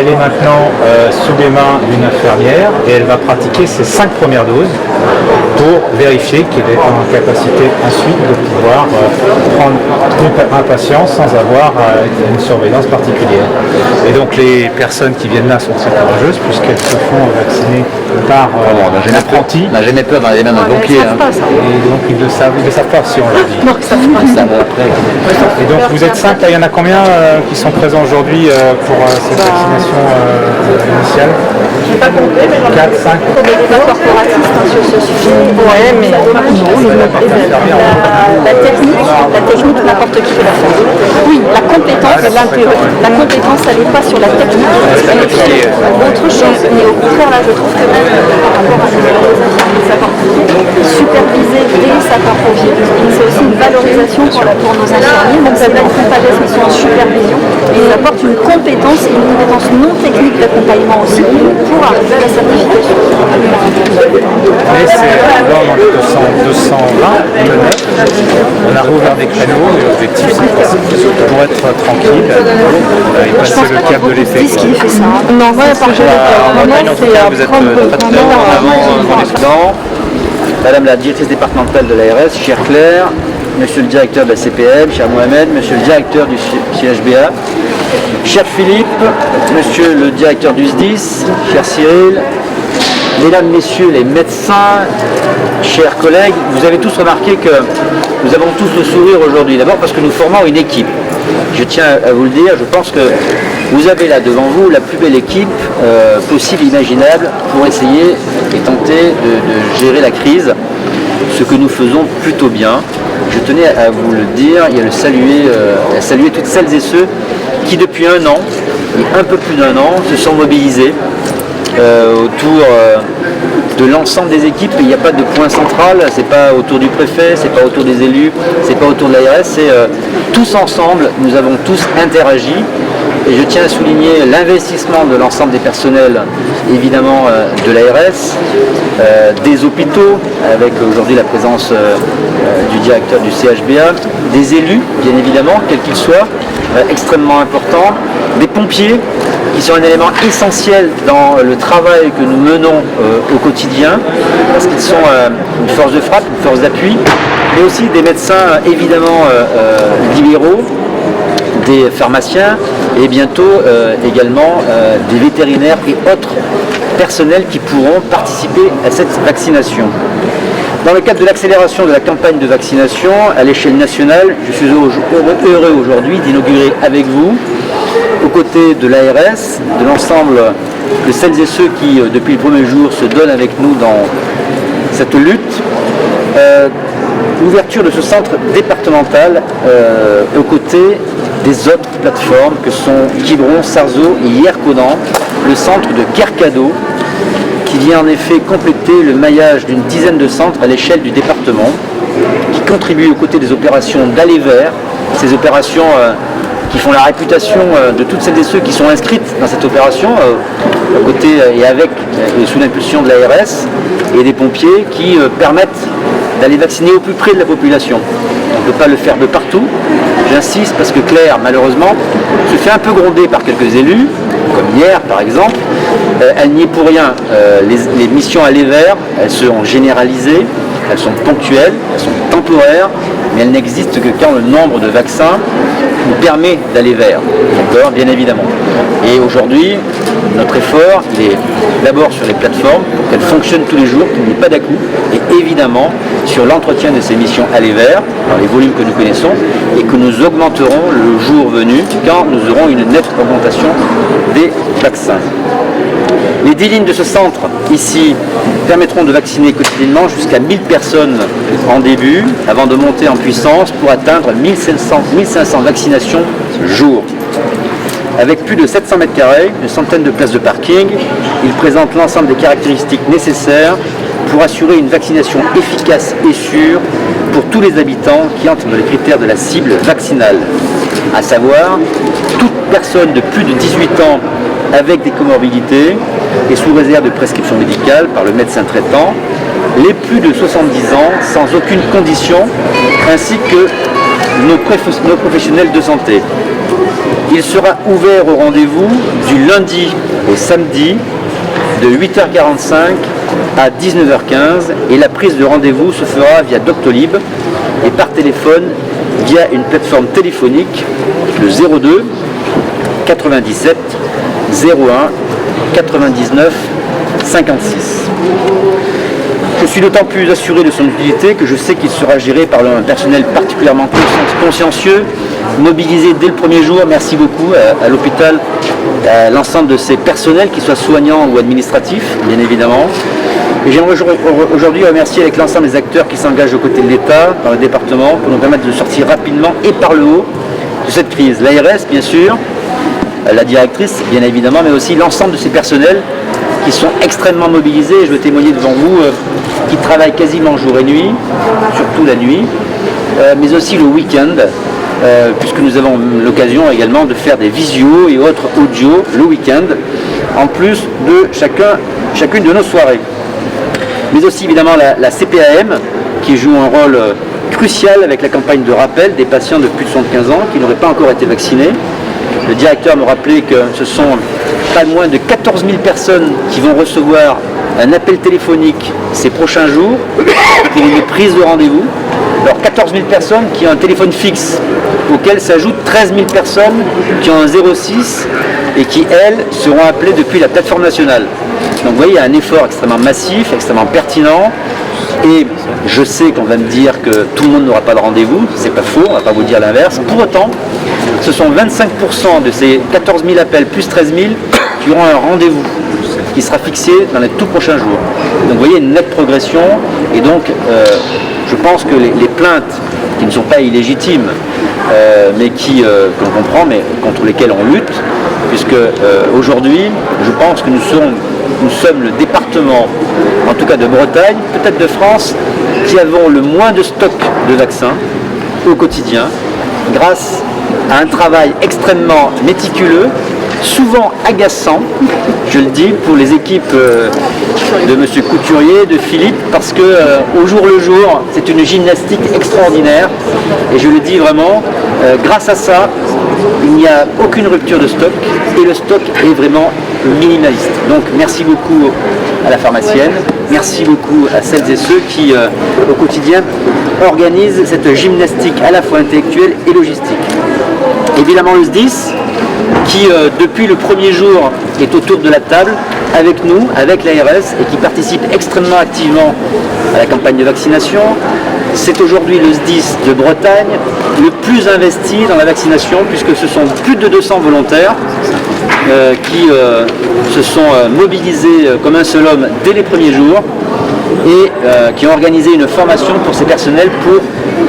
elle est maintenant sous les mains d'une infirmière et elle va pratiquer ses 5 premières doses pour vérifier qu'il est en capacité ensuite de pouvoir prendre un patient sans avoir une surveillance particulière. Et donc les personnes qui viennent là sont très courageuses puisqu'elles se font vacciner par un apprenti. On n'a jamais peur dans les mains d'un pompier. Et donc ils ne savent pas si on l'a dit. Non, ça fait pas ça. Et donc vous êtes 5, là il y en a combien qui sont présents aujourd'hui pour cette vaccination initiale? Je n'ai pas compté, mais 4, 5. pour des débats corporatistes sur ce sujet. Ouais, mais la technique, n'importe qui peut la faire. Oui, la compétence, elle n'est pas sur la technique, elle est sur autre chose. Mais au contraire, là, je trouve que même par rapport à les sapeurs-pompiers, superviser les sapeurs-pompiers, c'est aussi une valorisation pour nos infirmiers. Donc, ça ne font pas des missions en supervision, et ils apportent une compétence et une compétence non technique d'accompagnement aussi pour arriver à la certification. Mais c'est dans le 220, le 9, on a rouvert des créneaux et l'objectif c'est pour être tranquille et passer le cap de l'effet. Qu'est-ce qui fait ça? Non, voilà, par contre, Vous êtes président, Madame la directrice départementale de l'ARS, chère Claire, Monsieur le directeur de la CPM, cher Mohamed, Monsieur le directeur du CHBA, cher Philippe, Monsieur le directeur du SDIS, cher Cyril, Mesdames, Messieurs les médecins, chers collègues, vous avez tous remarqué que nous avons tous le sourire aujourd'hui. D'abord parce que nous formons une équipe. Je tiens à vous le dire, je pense que vous avez là devant vous la plus belle équipe possible, imaginable, pour essayer et tenter de gérer la crise, ce que nous faisons plutôt bien. Je tenais à vous le dire et à saluer toutes celles et ceux qui depuis un an, et un peu plus d'un an, se sont mobilisés autour de l'ensemble des équipes. Il n'y a pas de point central, c'est pas autour du préfet, c'est pas autour des élus, c'est pas autour de l'ARS, c'est tous ensemble, nous avons tous interagi. Et je tiens à souligner l'investissement de l'ensemble des personnels, évidemment de l'ARS, des hôpitaux, avec aujourd'hui la présence du directeur du CHBA, des élus, bien évidemment, quels qu'ils soient, extrêmement importants, des pompiers, qui sont un élément essentiel dans le travail que nous menons au quotidien, parce qu'ils sont une force de frappe, une force d'appui, mais aussi des médecins évidemment libéraux, des pharmaciens et bientôt également des vétérinaires et autres personnels qui pourront participer à cette vaccination. Dans le cadre de l'accélération de la campagne de vaccination à l'échelle nationale, je suis heureux aujourd'hui d'inaugurer avec vous, aux côtés de l'ARS, de l'ensemble de celles et ceux qui, depuis le premier jour, se donnent avec nous dans cette lutte, l'ouverture de ce centre départemental aux côtés des autres plateformes que sont Quiberon, Sarzeau et Hierconan, le centre de Kercado, qui vient en effet compléter le maillage d'une dizaine de centres à l'échelle du département, qui contribue aux côtés des opérations d'aller vers, ces opérations qui font la réputation de toutes celles et ceux qui sont inscrites dans cette opération, à côté et avec et sous l'impulsion de l'ARS et des pompiers qui permettent d'aller vacciner au plus près de la population. On ne peut pas le faire de partout, j'insiste parce que Claire, malheureusement, se fait un peu gronder par quelques élus, comme hier par exemple. Elle n'y est pour rien. Les missions aller vers, elles seront généralisées, elles sont ponctuelles, elles sont temporaires, mais elles n'existent que quand le nombre de vaccins nous permet d'aller vers. D'accord, bien évidemment. Et aujourd'hui, notre effort, il est d'abord sur les plateformes pour qu'elles fonctionnent tous les jours, qu'il n'y ait pas d'à-coups, et évidemment sur l'entretien de ces missions aller vers, dans les volumes que nous connaissons, et que nous augmenterons le jour venu quand nous aurons une nette augmentation des vaccins. Les 10 lignes de ce centre, ici, permettront de vacciner quotidiennement jusqu'à 1000 personnes en début, avant de monter en puissance pour atteindre 1500 vaccinations jour. Avec plus de 700 mètres carrés, une centaine de places de parking, il présente l'ensemble des caractéristiques nécessaires pour assurer une vaccination efficace et sûre pour tous les habitants qui entrent dans les critères de la cible vaccinale, à savoir toute personne de plus de 18 ans avec des comorbidités et sous réserve de prescription médicale par le médecin traitant, les plus de 70 ans sans aucune condition, ainsi que nos professionnels de santé. Il sera ouvert au rendez-vous du lundi au samedi de 8h45 à 19h15 et la prise de rendez-vous se fera via Doctolib et par téléphone via une plateforme téléphonique, le 02 97 01 99 56. Je suis d'autant plus assuré de son utilité que je sais qu'il sera géré par un personnel particulièrement consciencieux, mobilisé dès le premier jour. Merci beaucoup à l'hôpital, à l'ensemble de ces personnels, qu'ils soient soignants ou administratifs, bien évidemment. Et j'aimerais aujourd'hui remercier avec l'ensemble des acteurs qui s'engagent aux côtés de l'État, dans le département, pour nous permettre de sortir rapidement et par le haut de cette crise. L'ARS, bien sûr, la directrice, bien évidemment, mais aussi l'ensemble de ces personnels qui sont extrêmement mobilisés. Je veux témoigner devant vous, qui travaillent quasiment jour et nuit, surtout la nuit, mais aussi le week-end, puisque nous avons l'occasion également de faire des visios et autres audios le week-end, en plus de chacune de nos soirées. Mais aussi évidemment la CPAM, qui joue un rôle crucial avec la campagne de rappel des patients de plus de 75 ans qui n'auraient pas encore été vaccinés. Le directeur me rappelait que ce sont pas moins de 14 000 personnes qui vont recevoir un appel téléphonique ces prochains jours pour une prise de rendez-vous. Alors 14 000 personnes qui ont un téléphone fixe, auquel s'ajoutent 13 000 personnes qui ont un 06 et qui, elles, seront appelées depuis la plateforme nationale. Donc vous voyez, il y a un effort extrêmement massif, extrêmement pertinent. Et je sais qu'on va me dire que tout le monde n'aura pas de rendez-vous, c'est pas faux, on ne va pas vous dire l'inverse. Pour autant, ce sont 25% de ces 14 000 appels plus 13 000 qui auront un rendez-vous qui sera fixé dans les tout prochains jours. Donc vous voyez une nette progression et donc je pense que les plaintes qui ne sont pas illégitimes mais qu'on comprend mais contre lesquelles on lutte, puisque aujourd'hui je pense que nous sommes le département, en tout cas de Bretagne, peut-être de France, qui avons le moins de stock de vaccins au quotidien, grâce à un travail extrêmement méticuleux, souvent agaçant, je le dis, pour les équipes de M. Couturier, de Philippe, parce que au jour le jour, c'est une gymnastique extraordinaire, et je le dis vraiment, grâce à ça, il n'y a aucune rupture de stock, et le stock est vraiment minimaliste. Donc merci beaucoup à la pharmacienne, merci beaucoup à celles et ceux qui, au quotidien, organisent cette gymnastique à la fois intellectuelle et logistique. Évidemment le SDIS, qui depuis le premier jour est autour de la table avec nous, avec l'ARS, et qui participe extrêmement activement à la campagne de vaccination. C'est aujourd'hui le SDIS de Bretagne le plus investi dans la vaccination, puisque ce sont plus de 200 volontaires qui se sont mobilisés comme un seul homme dès les premiers jours et qui ont organisé une formation pour ces personnels pour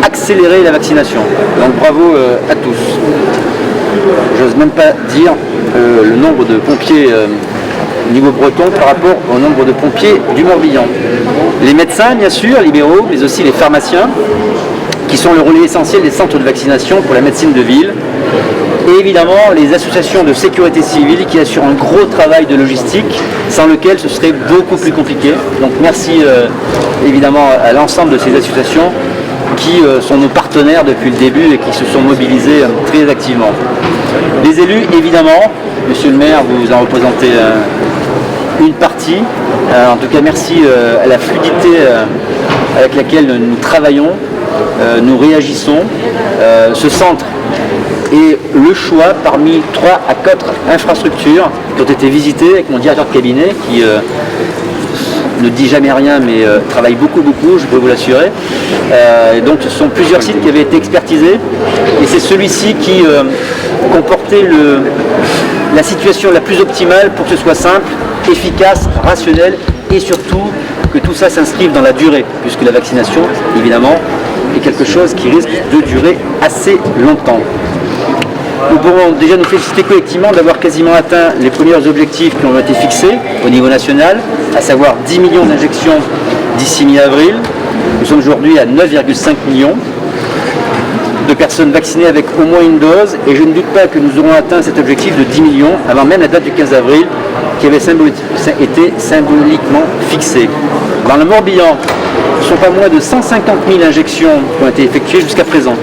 accélérer la vaccination. Donc bravo à tous. J'ose même pas dire le nombre de pompiers au niveau breton par rapport au nombre de pompiers du Morbihan. Les médecins, bien sûr, libéraux, mais aussi les pharmaciens, qui sont le relais essentiel des centres de vaccination pour la médecine de ville. Et évidemment, les associations de sécurité civile qui assurent un gros travail de logistique, sans lequel ce serait beaucoup plus compliqué. Donc merci évidemment à l'ensemble de ces associations qui sont nos partenaires depuis le début et qui se sont mobilisés très activement. Les élus, évidemment, monsieur le maire, vous en représentez une partie. En tout cas, merci à la fluidité avec laquelle nous travaillons, nous réagissons. Ce centre est le choix parmi 3 à 4 infrastructures qui ont été visitées avec mon directeur de cabinet qui ne dit jamais rien mais travaille beaucoup, je peux vous l'assurer. Et donc ce sont plusieurs sites qui avaient été expertisés et c'est celui-ci qui comportait la situation la plus optimale pour que ce soit simple, efficace, rationnel et surtout que tout ça s'inscrive dans la durée, puisque la vaccination, évidemment, est quelque chose qui risque de durer assez longtemps. Nous pourrons déjà nous féliciter collectivement d'avoir quasiment atteint les premiers objectifs qui ont été fixés au niveau national, à savoir 10 millions d'injections d'ici mi-avril. Nous sommes aujourd'hui à 9,5 millions de personnes vaccinées avec au moins une dose et je ne doute pas que nous aurons atteint cet objectif de 10 millions avant même la date du 15 avril qui avait été symboliquement fixée. Dans le Morbihan, ce ne sont pas moins de 150 000 injections qui ont été effectuées jusqu'à présent.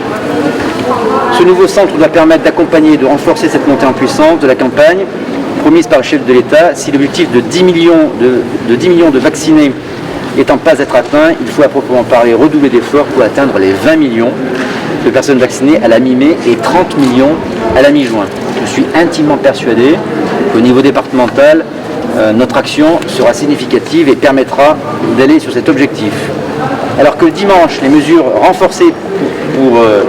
Ce nouveau centre doit permettre d'accompagner et de renforcer cette montée en puissance de la campagne promise par le chef de l'État. Si l'objectif de 10 millions de vaccinés étant pas à être atteint, il faut à proprement parler redoubler d'efforts pour atteindre les 20 millions de personnes vaccinées à la mi-mai et 30 millions à la mi-juin. Je suis intimement persuadé qu'au niveau départemental, notre action sera significative et permettra d'aller sur cet objectif. Alors que le dimanche, les mesures renforcées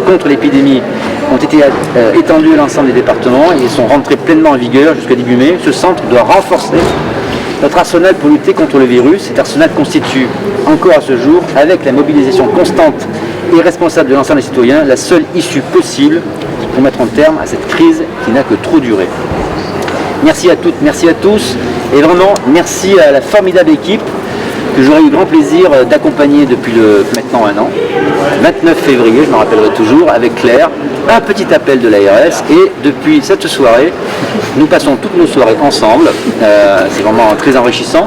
contre l'épidémie ont été étendues à l'ensemble des départements et sont rentrées pleinement en vigueur jusqu'à début mai, ce centre doit renforcer notre arsenal pour lutter contre le virus. Cet arsenal constitue encore à ce jour, avec la mobilisation constante et responsable de l'ensemble des citoyens, la seule issue possible pour mettre un terme à cette crise qui n'a que trop duré. Merci à toutes, merci à tous, et vraiment merci à la formidable équipe que j'aurais eu grand plaisir d'accompagner depuis maintenant un an, 29 février, je me rappellerai toujours, avec Claire, un petit appel de l'ARS, et depuis cette soirée, nous passons toutes nos soirées ensemble, c'est vraiment très enrichissant,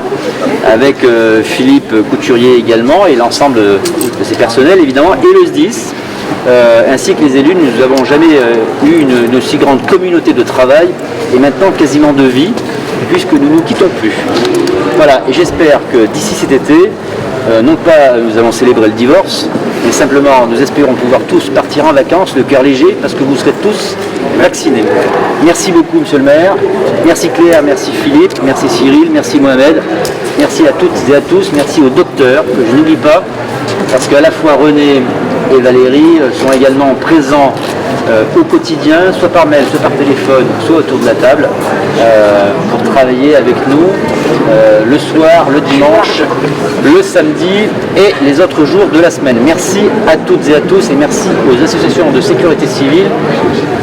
avec Philippe Couturier également, et l'ensemble de ses personnels évidemment, et le SDIS, ainsi que les élus. Nous n'avons jamais eu une aussi grande communauté de travail, et maintenant quasiment de vie, puisque nous ne nous quittons plus. Voilà, et j'espère que d'ici cet été, non pas nous allons célébrer le divorce, mais simplement nous espérons pouvoir tous partir en vacances, le cœur léger, parce que vous serez tous vaccinés. Merci beaucoup, monsieur le maire. Merci Claire, merci Philippe, merci Cyril, merci Mohamed. Merci à toutes et à tous, merci aux docteurs, que je n'oublie pas, parce qu'à la fois René et Valérie sont également présents au quotidien, soit par mail, soit par téléphone, soit autour de la table, pour travailler avec nous le soir, le dimanche, le samedi et les autres jours de la semaine. Merci à toutes et à tous, et merci aux associations de sécurité civile,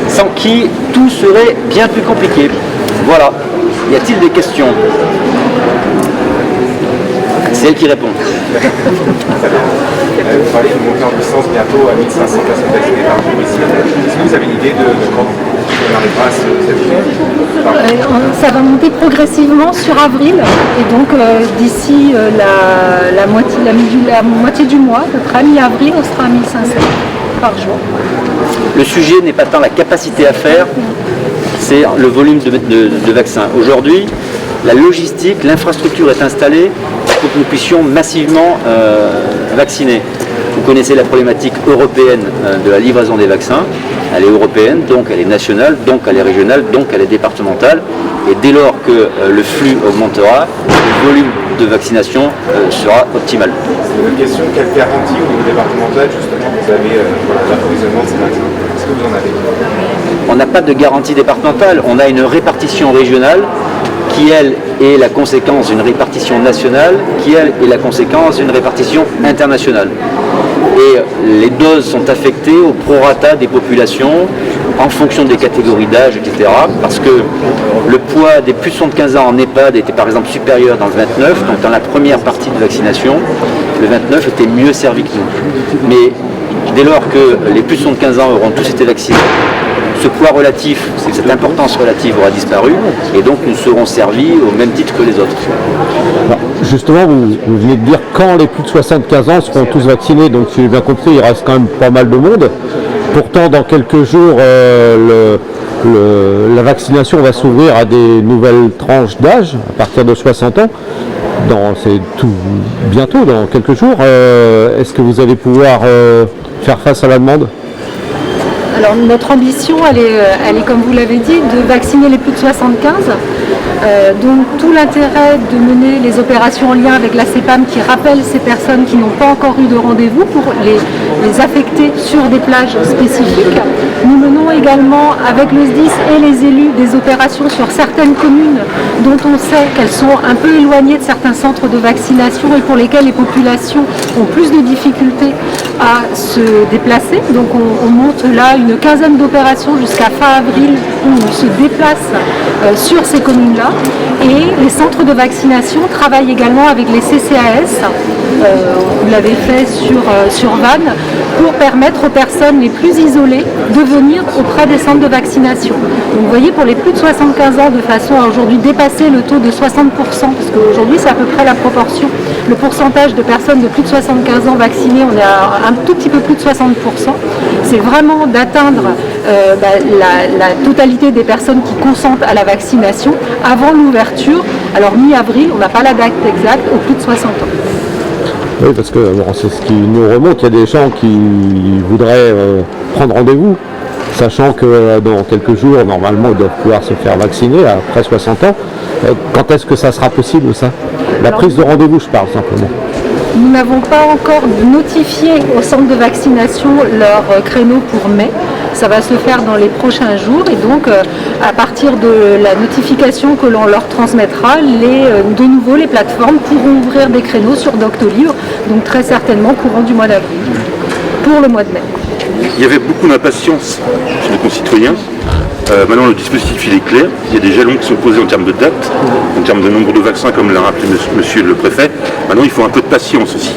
sans qui tout serait bien plus compliqué. Voilà. Y a-t-il des questions? C'est elle qui répond. Vous parlez de montée en puissance bientôt à 1500 personnes vaccinées par jour ici. Est-ce que vous avez une idée de quand on arrivera à cette Ça va monter progressivement sur avril, et donc d'ici la moitié du mois, à peu près mi-avril, on sera à 1500 par jour. Le sujet n'est pas tant la capacité à faire, c'est le volume de vaccins. Aujourd'hui, la logistique, l'infrastructure est installée pour que nous puissions massivement vacciner. Vous connaissez la problématique européenne de la livraison des vaccins. Elle est européenne, donc elle est nationale, donc elle est régionale, donc elle est départementale. Et dès lors que le flux augmentera, le volume de vaccination sera optimal. Une question, quelle garantie au niveau départemental justement vous avez l'approvisionnement de ces vaccins? Est-ce que vous en avez? On n'a pas de garantie départementale, on a une répartition régionale qui, elle, est la conséquence d'une répartition nationale, qui, elle, est la conséquence d'une répartition internationale. Et les doses sont affectées au prorata des populations en fonction des catégories d'âge, etc. Parce que le poids des plus de 75 ans en EHPAD était par exemple supérieur dans le 29, donc dans la première partie de vaccination, le 29 était mieux servi que nous. Mais dès lors que les plus de 75 ans auront tous été vaccinés, ce poids relatif, cette importance relative aura disparu, et donc nous serons servis au même titre que les autres. Justement, vous venez de dire quand les plus de 75 ans seront tous vaccinés, donc si j'ai bien compris, il reste quand même pas mal de monde. Pourtant, dans quelques jours, la vaccination va s'ouvrir à des nouvelles tranches d'âge, à partir de 60 ans. C'est tout bientôt, dans quelques jours. Est-ce que vous allez pouvoir faire face à la demande? Alors notre ambition, elle est, comme vous l'avez dit, de vacciner les plus de 75. Donc tout l'intérêt de mener les opérations en lien avec la CEPAM qui rappelle ces personnes qui n'ont pas encore eu de rendez-vous pour les affecter sur des plages spécifiques. Nous menons également avec le SDIS et les élus des opérations sur certaines communes dont on sait qu'elles sont un peu éloignées de certains centres de vaccination et pour lesquelles les populations ont plus de difficultés à se déplacer. Donc on monte là une quinzaine d'opérations jusqu'à fin avril où on se déplace sur ces communes-là. Et les centres de vaccination travaillent également avec les CCAS, vous l'avez fait sur Vannes, pour permettre aux personnes les plus isolées de venir au près des centres de vaccination. Donc vous voyez, pour les plus de 75 ans, de façon à aujourd'hui dépasser le taux de 60%, parce qu'aujourd'hui c'est à peu près la proportion, le pourcentage de personnes de plus de 75 ans vaccinées, on est à un tout petit peu plus de 60%. C'est vraiment d'atteindre la totalité des personnes qui consentent à la vaccination avant l'ouverture. Alors mi-avril, on n'a pas la date exacte, au plus de 60 ans. Oui, parce que bon, c'est ce qui nous remonte. Il y a des gens qui voudraient prendre rendez-vous, sachant que dans quelques jours, normalement, ils doivent pouvoir se faire vacciner après 60 ans. Quand est-ce que ça sera possible, ça? La prise de rendez-vous, je parle simplement. Nous n'avons pas encore notifié au centre de vaccination leur créneau pour mai. Ça va se faire dans les prochains jours et donc à partir de la notification que l'on leur transmettra, de nouveau les plateformes pourront ouvrir des créneaux sur Doctolib, donc très certainement courant du mois d'avril, pour le mois de mai. Il y avait beaucoup d'impatience chez nos concitoyens. Maintenant, le dispositif il est clair. Il y a des jalons qui sont posés en termes de date, en termes de nombre de vaccins, comme l'a rappelé monsieur le préfet. Maintenant, il faut un peu de patience aussi.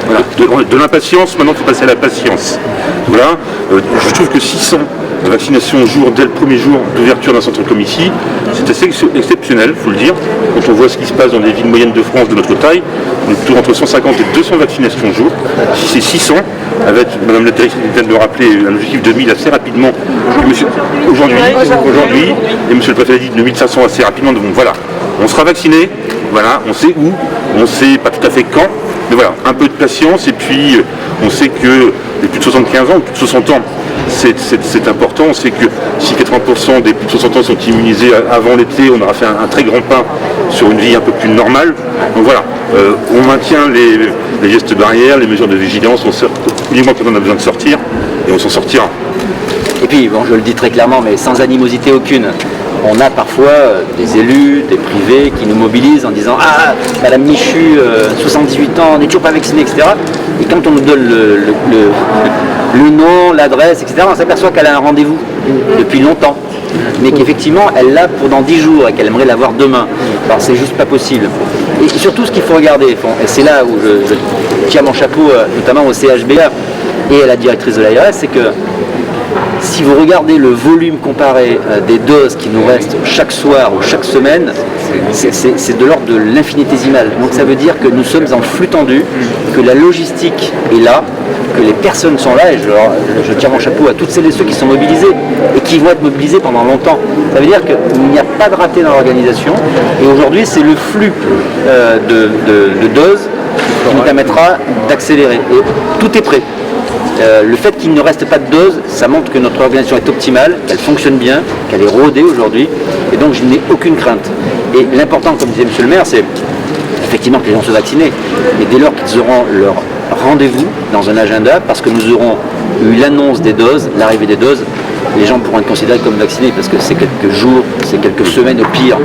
Voilà. De l'impatience, maintenant, il faut passer à la patience. Voilà. Je trouve que 600 vaccinations au jour, dès le premier jour d'ouverture d'un centre comme ici, c'est assez exceptionnel, il faut le dire. Quand on voit ce qui se passe dans les villes moyennes de France de notre taille, on est plutôt entre 150 et 200 vaccinations au jour. Si c'est 600, avec Mme la directrice vient de le rappeler, un objectif de 1000 assez rapidement. Aujourd'hui, et monsieur le préfet a dit de 1500 assez rapidement. Donc voilà, on sera vacciné, voilà, on sait où, on sait pas tout à fait quand, mais voilà, un peu de patience, et puis on sait que les plus de 75 ans, plus de 60 ans, c'est important. On sait que si 80% des plus de 60 ans sont immunisés avant l'été, on aura fait un très grand pas sur une vie un peu plus normale. Donc voilà, on maintient les gestes barrières, les mesures de vigilance, on sort tous les mois quand on a besoin de sortir, et on s'en sortira. Et puis, bon, je le dis très clairement, mais sans animosité aucune, on a parfois des élus, des privés qui nous mobilisent en disant « Ah, Madame Michu, 78 ans, on n'est toujours pas vacciné, etc. » Et quand on nous donne le nom, l'adresse, etc., on s'aperçoit qu'elle a un rendez-vous depuis longtemps, mais qu'effectivement, elle l'a pour dans 10 jours et qu'elle aimerait l'avoir demain. Alors, c'est juste pas possible. Et surtout, ce qu'il faut regarder, et c'est là où je tiens mon chapeau, notamment au CHBA et à la directrice de l'ARS, c'est que si vous regardez le volume comparé des doses qui nous restent chaque soir ou chaque semaine, c'est de l'ordre de l'infinitésimal. Donc ça veut dire que nous sommes en flux tendu, que la logistique est là, que les personnes sont là, et je tire mon chapeau à toutes celles et ceux qui sont mobilisés et qui vont être mobilisés pendant longtemps. Ça veut dire qu'il n'y a pas de raté dans l'organisation, et aujourd'hui c'est le flux de doses qui nous permettra d'accélérer. Et tout est prêt. Le fait qu'il ne reste pas de doses, ça montre que notre organisation est optimale, qu'elle fonctionne bien, qu'elle est rodée aujourd'hui, et donc je n'ai aucune crainte. Et l'important, comme disait monsieur le maire, c'est effectivement que les gens soient vaccinés, mais dès lors qu'ils auront leur rendez-vous dans un agenda, parce que nous aurons eu l'annonce des doses, l'arrivée des doses, les gens pourront être considérés comme vaccinés, parce que c'est quelques jours, c'est quelques semaines au pire.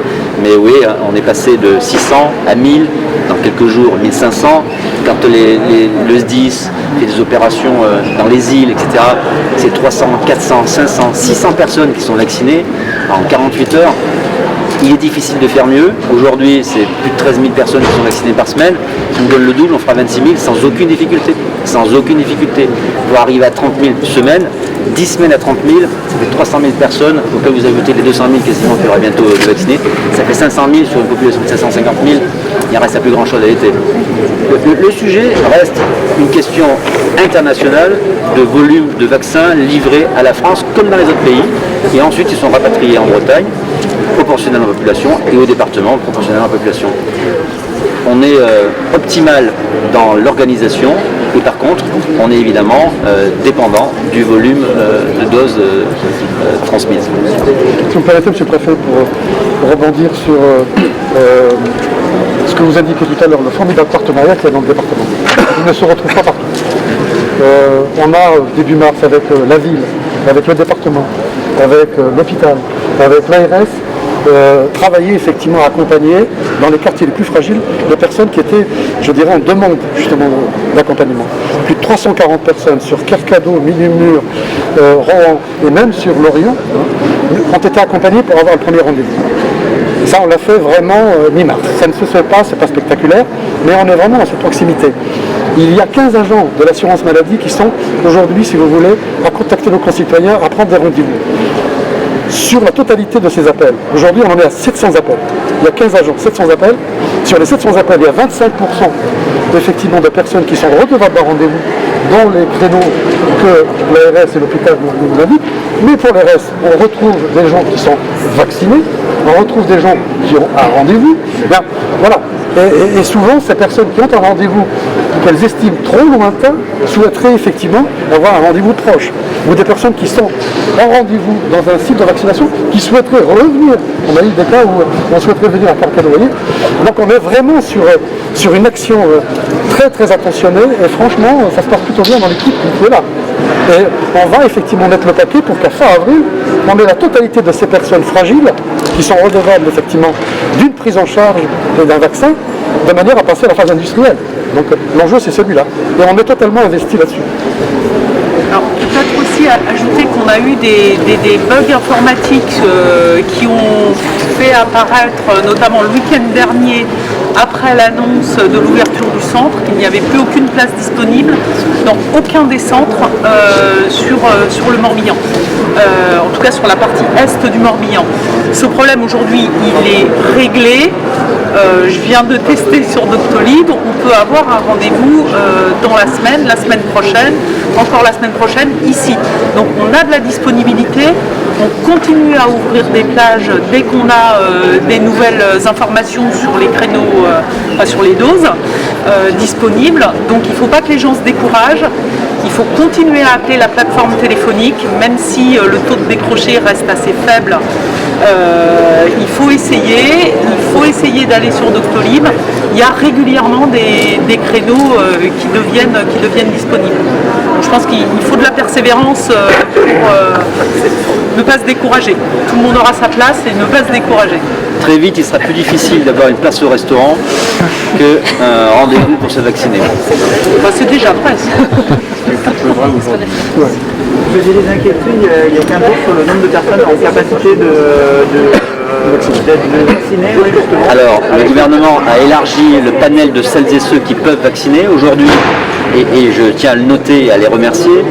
Mais oui, on est passé de 600 à 1000, dans quelques jours 1500. Quand le SDIS fait des opérations dans les îles, etc., c'est 300, 400, 500, 600 personnes qui sont vaccinées en 48 heures. Il est difficile de faire mieux. Aujourd'hui, c'est plus de 13 000 personnes qui sont vaccinées par semaine. Si on donne le double, on fera 26 000 sans aucune difficulté. Sans aucune difficulté. Pour arriver à 30 000 semaines, 10 semaines à 30 000, ça fait 300 000 personnes, auxquelles vous ajoutez les 200 000 quasiment qu'il y aura bientôt de vaccinés. Ça fait 500 000 sur une population de 550 000. Il ne reste à plus grand chose à l'été. Le sujet reste une question internationale de volume de vaccins livrés à la France comme dans les autres pays. Et ensuite, ils sont rapatriés en Bretagne, proportionnellement à la population, et au département, proportionnellement à la population. On est optimal dans l'organisation, et par contre, on est évidemment dépendant du volume de doses transmises. Si vous me permettez, monsieur le préfet, pour rebondir sur ce que vous indiquez tout à l'heure, le formidable partenariat qu'il y a dans le département. Il ne se retrouve pas partout. On a début mars avec la ville, avec le département, avec l'hôpital, avec l'ARS, travailler effectivement, accompagner dans les quartiers les plus fragiles les personnes qui étaient, je dirais, en demande justement d'accompagnement. Plus de 340 personnes sur Kercado, Millumur, Rohan et même sur Lorient ont été accompagnées pour avoir le premier rendez-vous. Ça, on l'a fait vraiment mi-mars. Ça ne se fait pas, c'est pas spectaculaire, mais on est vraiment dans cette proximité. Il y a 15 agents de l'assurance maladie qui sont aujourd'hui, si vous voulez, à contacter nos concitoyens, à prendre des rendez-vous. Sur la totalité de ces appels, aujourd'hui on en est à 700 appels. Il y a 15 agents, 700 appels. Sur les 700 appels, il y a 25% effectivement de personnes qui sont redevables d'un rendez-vous dans les créneaux que l'ARS et l'hôpital nous indiquent. Mais pour les restes, on retrouve des gens qui sont vaccinés, on retrouve des gens qui ont un rendez-vous. Bien, voilà. Et souvent, ces personnes qui ont un rendez-vous qu'elles estiment trop lointain souhaiteraient effectivement avoir un rendez-vous proche. Ou des personnes qui sont en rendez-vous dans un site de vaccination qui souhaiteraient revenir. On a eu des cas où on souhaiterait venir à Carcadouille. Donc on est vraiment sur une action très très attentionnée et franchement, ça se passe plutôt bien dans l'équipe qui est là. Et on va effectivement mettre le paquet pour qu'à fin avril, on ait la totalité de ces personnes fragiles qui sont redevables effectivement d'une prise en charge et d'un vaccin de manière à passer à la phase industrielle. Donc l'enjeu c'est celui-là. Et on est totalement investi là-dessus. Alors peut-être aussi ajouter qu'on a eu des bugs informatiques qui ont fait apparaître, notamment le week-end dernier, après l'annonce de l'ouverture du centre, qu'il n'y avait plus aucune place disponible dans aucun des centres sur le Morbihan, en tout cas sur la partie est du Morbihan. Ce problème aujourd'hui, il est réglé. Je viens de tester sur Doctolib, on peut avoir un rendez-vous dans la semaine prochaine, encore la semaine prochaine, ici. Donc on a de la disponibilité, on continue à ouvrir des plages dès qu'on a des nouvelles informations sur les créneaux, sur les doses disponibles. Donc il ne faut pas que les gens se découragent. Il faut continuer à appeler la plateforme téléphonique, même si le taux de décroché reste assez faible. Il faut essayer d'aller sur Doctolib. Il y a régulièrement des créneaux qui deviennent disponibles. Donc, je pense qu'il faut de la persévérance pour ne pas se décourager. Tout le monde aura sa place et ne pas se décourager. Très vite, il sera plus difficile d'avoir une place au restaurant qu'un rendez-vous pour se vacciner. Enfin, c'est déjà presque. Vous avez des inquiétudes, il y a qu'un sur le nombre de personnes en capacité d'être vaccinées, oui, justement. Alors, le gouvernement a élargi le panel de celles et ceux qui peuvent vacciner. Aujourd'hui, et je tiens à le noter et à les remercier,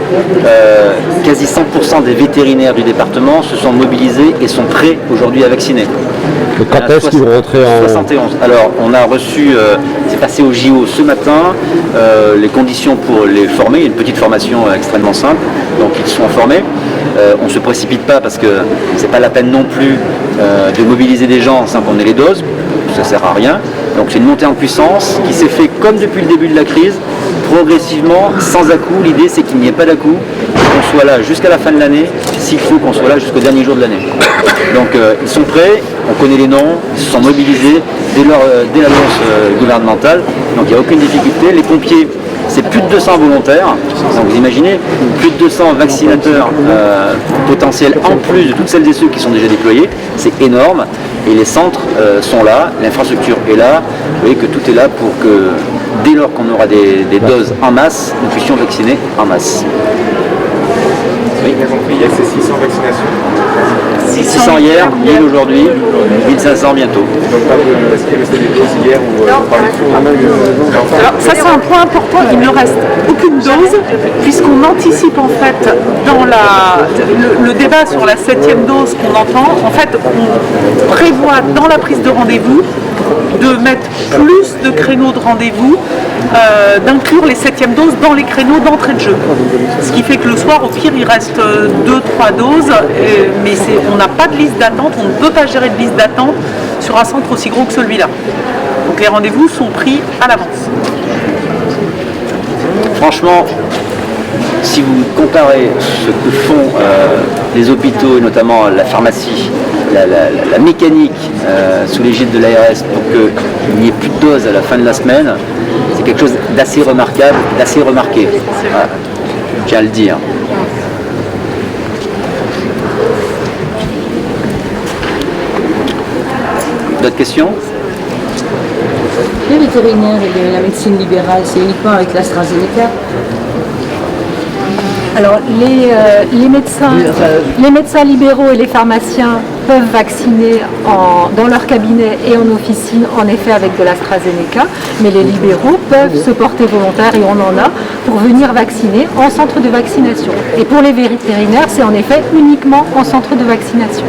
quasi 100% des vétérinaires du département se sont mobilisés et sont prêts aujourd'hui à vacciner. Et quand est-ce qu'ils vont rentrer en... 71. Alors, on a reçu, c'est passé au JO ce matin, les conditions pour les former. Il y a une petite formation extrêmement simple, donc ils sont formés. On ne se précipite pas parce que c'est pas la peine non plus de mobiliser des gens sans qu'on ait les doses, ça sert à rien. Donc c'est une montée en puissance qui s'est fait comme depuis le début de la crise, progressivement, sans à-coup. L'idée c'est qu'il n'y ait pas d'à-coup, qu'on soit là jusqu'à la fin de l'année, s'il faut qu'on soit là jusqu'au dernier jour de l'année. Donc ils sont prêts, on connaît les noms, ils se sont mobilisés dès l'annonce gouvernementale, donc il n'y a aucune difficulté. Les pompiers, c'est plus de 200 volontaires, donc vous imaginez, plus de 200 vaccinateurs potentiels en plus de toutes celles et ceux qui sont déjà déployés, c'est énorme. Et les centres sont là, l'infrastructure est là, vous voyez que tout est là pour que dès lors qu'on aura des doses en masse, nous puissions vacciner en masse. Oui, bien compris, il y a ces 600 vaccinations. 600 hier, 1000 aujourd'hui, 1500 bientôt. Donc pas de rester des doses hier ou par les tours. Alors ça c'est un point important, il ne reste aucune dose puisqu'on anticipe en fait dans le débat sur la 7e dose qu'on entend, en fait on prévoit dans la prise de rendez-vous de mettre plus de créneaux de rendez-vous, d'inclure les 7e doses dans les créneaux d'entrée de jeu. Ce qui fait que le soir au pire il reste 2-3 doses, mais on n'a pas de liste d'attente, on ne peut pas gérer de liste d'attente sur un centre aussi gros que celui-là. Donc les rendez-vous sont pris à l'avance. Franchement, si vous comparez ce que font les hôpitaux et notamment la pharmacie, la mécanique sous l'égide de l'ARS pour qu'il n'y ait plus de doses à la fin de la semaine, c'est quelque chose d'assez remarquable, d'assez remarqué. Voilà. Je tiens à le dire. D'autres questions? Les vétérinaires et la médecine libérale, c'est uniquement avec l'AstraZeneca? Alors les médecins libéraux et les pharmaciens peuvent vacciner dans leur cabinet et en officine, en effet avec de l'AstraZeneca, mais les libéraux peuvent se porter volontaires, et on en a, pour venir vacciner en centre de vaccination. Et pour les vétérinaires, c'est en effet uniquement en centre de vaccination.